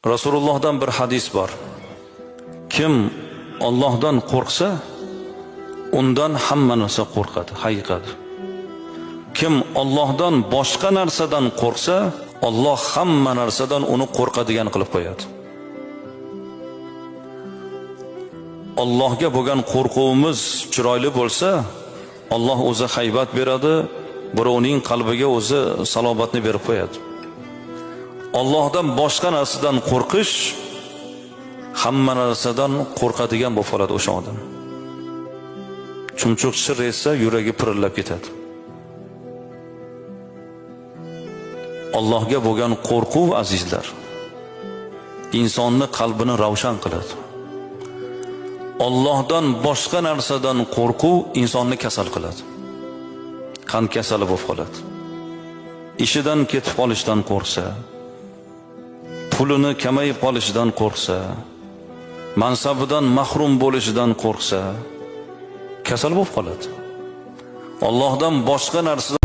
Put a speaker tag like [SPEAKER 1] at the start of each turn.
[SPEAKER 1] Rasulullohdan bir hadis bor. Kim Allohdan qo'rqsa, undan hamma narsa qo'rqadi, hayiqadi. Kim Allohdan boshqa narsadan qo'rqsa, Alloh hamma narsadan uni qo'rqadigan qilib qo'yadi. Allohga bo'lgan qo'rquvimiz chiroyli bo'lsa, Alloh o'zi haybat beradi, birovning qalbiga o'zi salobatni berib qo'yadi. Allohdan boshqa narsadan qo'rqish hamma narsadan qo'rqadigan bo'lib qoladi o'sha odam. Chumchuq shir etsa yuragi pirillab ketadi. Allohga bo'lgan qo'rquv, azizlar, insonni qalbini ravshan qiladi. Allohdan boshqa narsadan qo'rquv insonni kasal qiladi. Qand kasali bo'lib qoladi. Ishidan ketib qolishdan qo'rqsa, pulini kamayib qolishidan qo'rqsa, mansabidan mahrum bo'lishidan qo'rqsa, kasal bo'lib qoladi. Allohdan boshqa narsadan